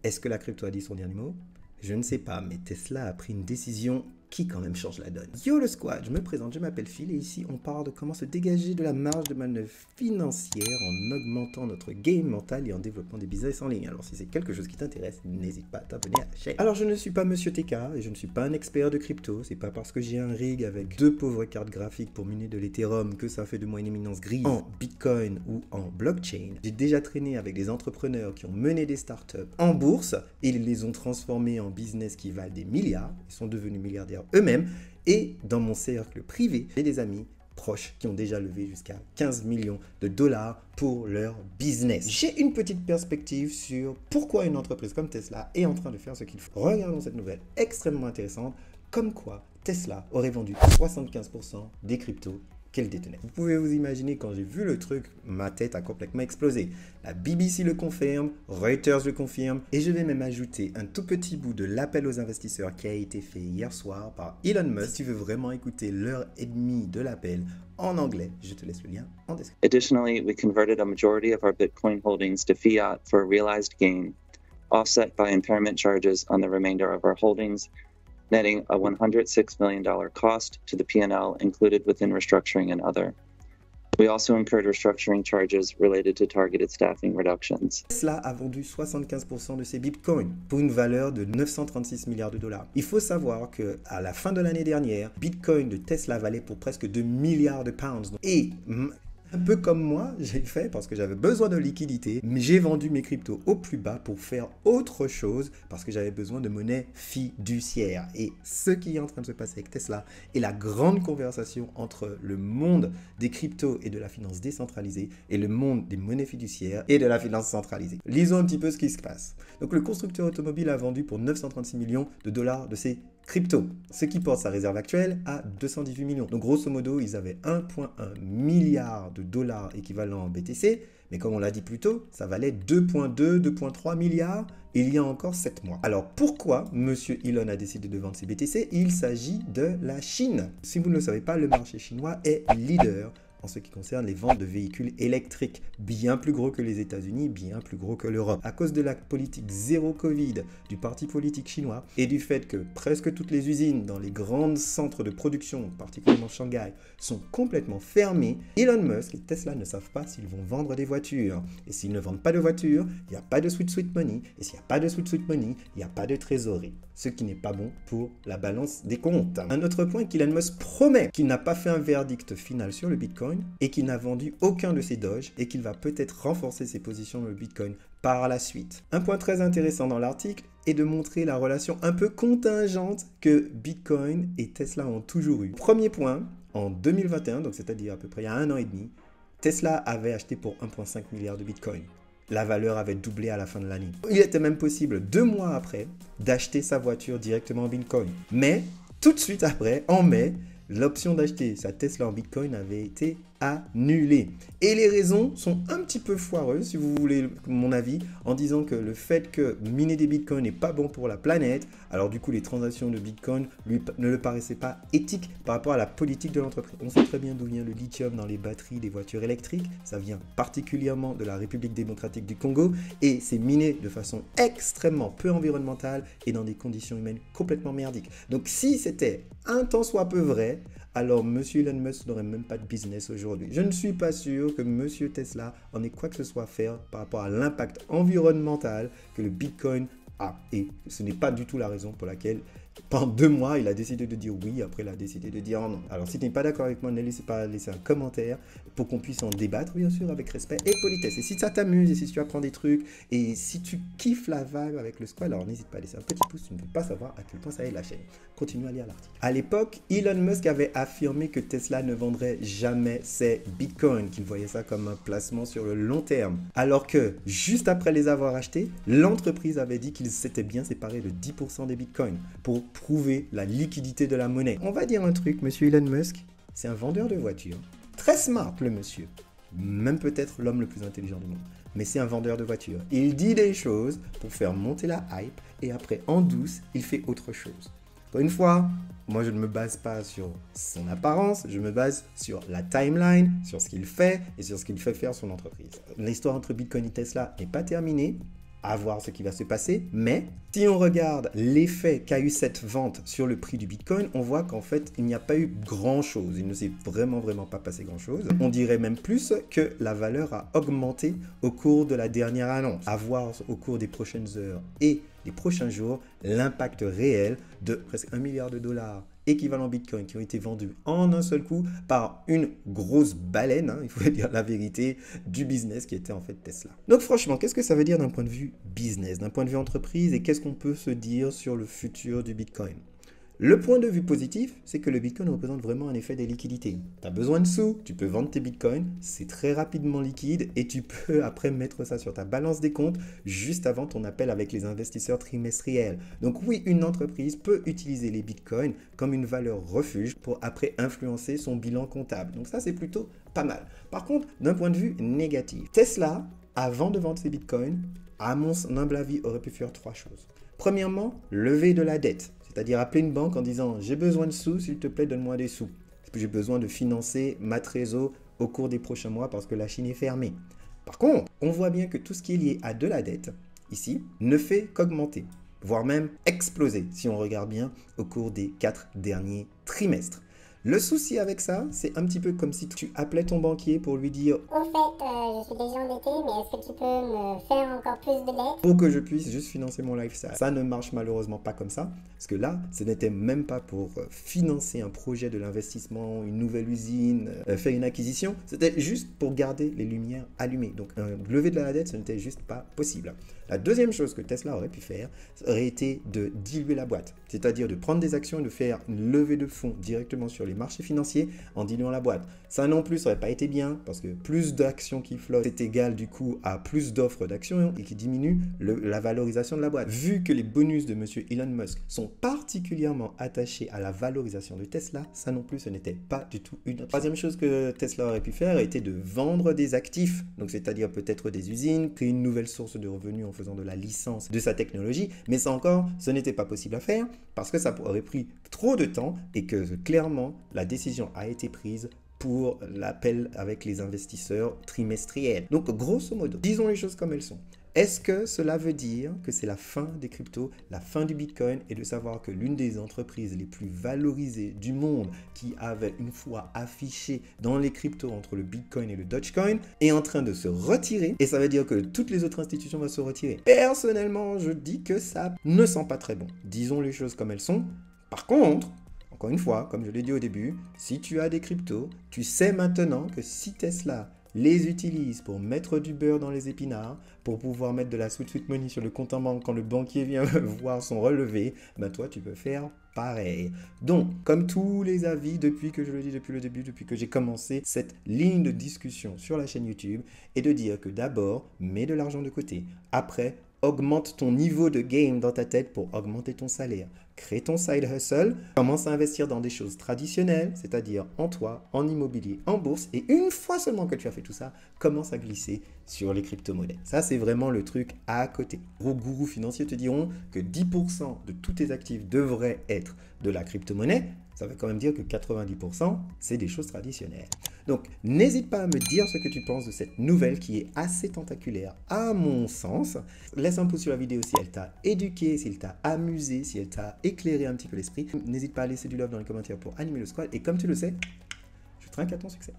Est-ce que la crypto a dit son dernier mot? Je ne sais pas, mais Tesla a pris une décision qui quand même change la donne. Yo le squad, je me présente, je m'appelle Phil et ici on parle de comment se dégager de la marge de manœuvre financière en augmentant notre game mental et en développant des business en ligne. Alors si c'est quelque chose qui t'intéresse, n'hésite pas à t'abonner à la chaîne. Alors je ne suis pas Monsieur TK et je ne suis pas un expert de crypto. C'est pas parce que j'ai un rig avec deux pauvres cartes graphiques pour miner de l'Ethereum que ça fait de moi une éminence grise en Bitcoin ou en blockchain. J'ai déjà traîné avec des entrepreneurs qui ont mené des startups en bourse et ils les ont transformés en business qui valent des milliards. Ils sont devenus milliardaires eux-mêmes, et dans mon cercle privé, j'ai des amis proches qui ont déjà levé jusqu'à 15 millions de dollars pour leur business. J'ai une petite perspective sur pourquoi une entreprise comme Tesla est en train de faire ce qu'il faut. Regardons cette nouvelle extrêmement intéressante, comme quoi Tesla aurait vendu 75% des cryptos qu'elle détenait. Vous pouvez vous imaginer, quand j'ai vu le truc, ma tête a complètement explosé. La BBC le confirme, Reuters le confirme, et je vais même ajouter un tout petit bout de l'appel aux investisseurs qui a été fait hier soir par Elon Musk. Si tu veux vraiment écouter l'heure et demie de l'appel en anglais, je te laisse le lien en description. Additionally, we converted a majority of our Bitcoin holdings to fiat for a realized gain, offset by impairment charges on the remainder of our holdings, netting a $106 million cost to the P&L included within restructuring and other. We also incurred restructuring charges related to targeted staffing reductions. Tesla a vendu 75% de ses bitcoins pour une valeur de 936 milliards de dollars. Il faut savoir qu'à la fin de l'année dernière, Bitcoin de Tesla valait pour presque 2 milliards de pounds. Et un peu comme moi, j'ai fait parce que j'avais besoin de liquidité, mais j'ai vendu mes cryptos au plus bas pour faire autre chose parce que j'avais besoin de monnaie fiduciaire. Et ce qui est en train de se passer avec Tesla est la grande conversation entre le monde des cryptos et de la finance décentralisée et le monde des monnaies fiduciaires et de la finance centralisée. Lisons un petit peu ce qui se passe. Donc le constructeur automobile a vendu pour 936 millions de dollars de ses crypto, ce qui porte sa réserve actuelle à 218 millions. Donc grosso modo, ils avaient 1,1 milliard de dollars équivalent en BTC, mais comme on l'a dit plus tôt, ça valait 2,2, 2,3 milliards il y a encore 7 mois. Alors pourquoi Monsieur Elon a décidé de vendre ses BTC? Il s'agit de la Chine. Si vous ne le savez pas, le marché chinois est leader en ce qui concerne les ventes de véhicules électriques, bien plus gros que les États-Unis, bien plus gros que l'Europe. À cause de la politique zéro Covid du parti politique chinois et du fait que presque toutes les usines dans les grands centres de production, particulièrement Shanghai, sont complètement fermées, Elon Musk et Tesla ne savent pas s'ils vont vendre des voitures. Et s'ils ne vendent pas de voitures, il n'y a pas de sweet money. Et s'il n'y a pas de sweet money, il n'y a pas de trésorerie. Ce qui n'est pas bon pour la balance des comptes. Un autre point, qu'Elon Musk promet qu'il n'a pas fait un verdict final sur le Bitcoin et qu'il n'a vendu aucun de ses Doge et qu'il va peut-être renforcer ses positions dans le Bitcoin par la suite. Un point très intéressant dans l'article est de montrer la relation un peu contingente que Bitcoin et Tesla ont toujours eu. Premier point, en 2021, donc c'est-à-dire à peu près il y a 1 an et demi, Tesla avait acheté pour 1,5 milliard de Bitcoin. La valeur avait doublé à la fin de l'année. Il était même possible 2 mois après d'acheter sa voiture directement en Bitcoin. Mais tout de suite après, en mai, l'option d'acheter sa Tesla en Bitcoin avait été annulée. Et les raisons sont un petit peu foireuses, si vous voulez mon avis, en disant que le fait que miner des Bitcoins n'est pas bon pour la planète, alors du coup les transactions de Bitcoin ne le paraissaient pas éthiques par rapport à la politique de l'entreprise. On sait très bien d'où vient le lithium dans les batteries des voitures électriques, ça vient particulièrement de la République démocratique du Congo et c'est miné de façon extrêmement peu environnementale et dans des conditions humaines complètement merdiques. Donc si c'était un tant soit peu vrai, alors Monsieur Elon Musk n'aurait même pas de business aujourd'hui. Je ne suis pas sûr que Monsieur Tesla en ait quoi que ce soit à faire par rapport à l'impact environnemental que le Bitcoin a. Et ce n'est pas du tout la raison pour laquelle pendant 2 mois, il a décidé de dire oui, après il a décidé de dire non. Alors si tu n'es pas d'accord avec moi, ne laissez pas laisser un commentaire pour qu'on puisse en débattre, bien sûr, avec respect et politesse. Et si ça t'amuse, et si tu apprends des trucs, et si tu kiffes la vibe avec le squad, alors n'hésite pas à laisser un petit pouce, tu ne peux pas savoir à quel point ça aide la chaîne. Continue à lire l'article. À l'époque, Elon Musk avait affirmé que Tesla ne vendrait jamais ses bitcoins, qu'il voyait ça comme un placement sur le long terme. Alors que, juste après les avoir achetés, l'entreprise avait dit qu'il s'était bien séparé de 10% des bitcoins pour prouver la liquidité de la monnaie. On va dire un truc, monsieur Elon Musk, c'est un vendeur de voitures. Très smart, le monsieur. Même peut-être l'homme le plus intelligent du monde. Mais c'est un vendeur de voitures. Il dit des choses pour faire monter la hype et après, en douce, il fait autre chose. Encore une fois, moi je ne me base pas sur son apparence, je me base sur la timeline, sur ce qu'il fait et sur ce qu'il fait faire son entreprise. L'histoire entre Bitcoin et Tesla n'est pas terminée. à voir ce qui va se passer. Mais si on regarde l'effet qu'a eu cette vente sur le prix du Bitcoin, on voit qu'en fait, il n'y a pas eu grand-chose. Il ne s'est vraiment pas passé grand-chose. On dirait même plus que la valeur a augmenté au cours de la dernière annonce. À voir au cours des prochaines heures et des prochains jours l'impact réel de presque 1 milliard de dollars équivalent Bitcoin qui ont été vendus en un seul coup par une grosse baleine, hein, il faut dire la vérité, du business qui était en fait Tesla. Donc franchement, qu'est-ce que ça veut dire d'un point de vue business, d'un point de vue entreprise, et qu'est-ce qu'on peut se dire sur le futur du Bitcoin? Le point de vue positif, c'est que le Bitcoin représente vraiment un effet des liquidités. Tu as besoin de sous, tu peux vendre tes Bitcoins, c'est très rapidement liquide et tu peux après mettre ça sur ta balance des comptes juste avant ton appel avec les investisseurs trimestriels. Donc oui, une entreprise peut utiliser les Bitcoins comme une valeur refuge pour après influencer son bilan comptable. Donc ça, c'est plutôt pas mal. Par contre, d'un point de vue négatif, Tesla, avant de vendre ses Bitcoins, à mon humble avis, aurait pu faire 3 choses. Premièrement, lever de la dette. C'est-à-dire appeler une banque en disant « J'ai besoin de sous, s'il te plaît, donne-moi des sous. J'ai besoin de financer ma trésor au cours des prochains mois parce que la Chine est fermée. » Par contre, on voit bien que tout ce qui est lié à de la dette, ici, ne fait qu'augmenter, voire même exploser, si on regarde bien, au cours des 4 derniers trimestres. Le souci avec ça, c'est un petit peu comme si tu appelais ton banquier pour lui dire « Au fait, je suis déjà endetté, mais est-ce que tu peux me faire encore plus de dettes pour que je puisse juste financer mon lifestyle ». Ça ne marche malheureusement pas comme ça, parce que là, ce n'était même pas pour financer un projet de l'investissement, une nouvelle usine, faire une acquisition. C'était juste pour garder les lumières allumées. Donc, un lever de la dette, ce n'était juste pas possible. La deuxième chose que Tesla aurait pu faire, aurait été de diluer la boîte. C'est-à-dire de prendre des actions et de faire une levée de fonds directement sur les marchés financiers en diluant la boîte. Ça non plus, ça n'aurait pas été bien parce que plus d'actions qui flottent est égal du coup à plus d'offres d'actions et qui diminue la valorisation de la boîte. Vu que les bonus de monsieur Elon Musk sont particulièrement attachés à la valorisation de Tesla, ça non plus, ce n'était pas du tout une option. Troisième chose que Tesla aurait pu faire était de vendre des actifs, donc c'est-à-dire peut-être des usines, créer une nouvelle source de revenus en faisant de la licence de sa technologie, mais ça encore, ce n'était pas possible à faire parce que ça aurait pris trop de temps et que clairement, la décision a été prise pour l'appel avec les investisseurs trimestriels. Donc, grosso modo, disons les choses comme elles sont. Est-ce que cela veut dire que c'est la fin des cryptos, la fin du Bitcoin, et de savoir que l'une des entreprises les plus valorisées du monde qui avait une fois affiché dans les cryptos entre le Bitcoin et le Dogecoin est en train de se retirer, et ça veut dire que toutes les autres institutions vont se retirer? Personnellement, je dis que ça ne sent pas très bon. Disons les choses comme elles sont. Par contre, encore une fois, comme je l'ai dit au début, si tu as des cryptos, tu sais maintenant que si Tesla les utilise pour mettre du beurre dans les épinards, pour pouvoir mettre de la sweet money sur le compte en banque quand le banquier vient voir son relevé, ben toi tu peux faire pareil. Donc, comme tous les avis depuis que je le dis depuis le début, depuis que j'ai commencé cette ligne de discussion sur la chaîne YouTube, est de dire que d'abord, mets de l'argent de côté. Après, augmente ton niveau de game dans ta tête pour augmenter ton salaire. Crée ton side hustle, commence à investir dans des choses traditionnelles, c'est-à-dire en toi, en immobilier, en bourse. Et une fois seulement que tu as fait tout ça, commence à glisser sur les crypto-monnaies. Ça, c'est vraiment le truc à côté. Gros gourous financiers te diront que 10% de tous tes actifs devraient être de la crypto-monnaie. Ça veut quand même dire que 90%, c'est des choses traditionnelles. Donc, n'hésite pas à me dire ce que tu penses de cette nouvelle qui est assez tentaculaire à mon sens. Laisse un pouce sur la vidéo si elle t'a éduqué, si elle t'a amusé, si elle t'a éclairé un petit peu l'esprit. N'hésite pas à laisser du love dans les commentaires pour animer le squad. Et comme tu le sais, je trinque à ton succès.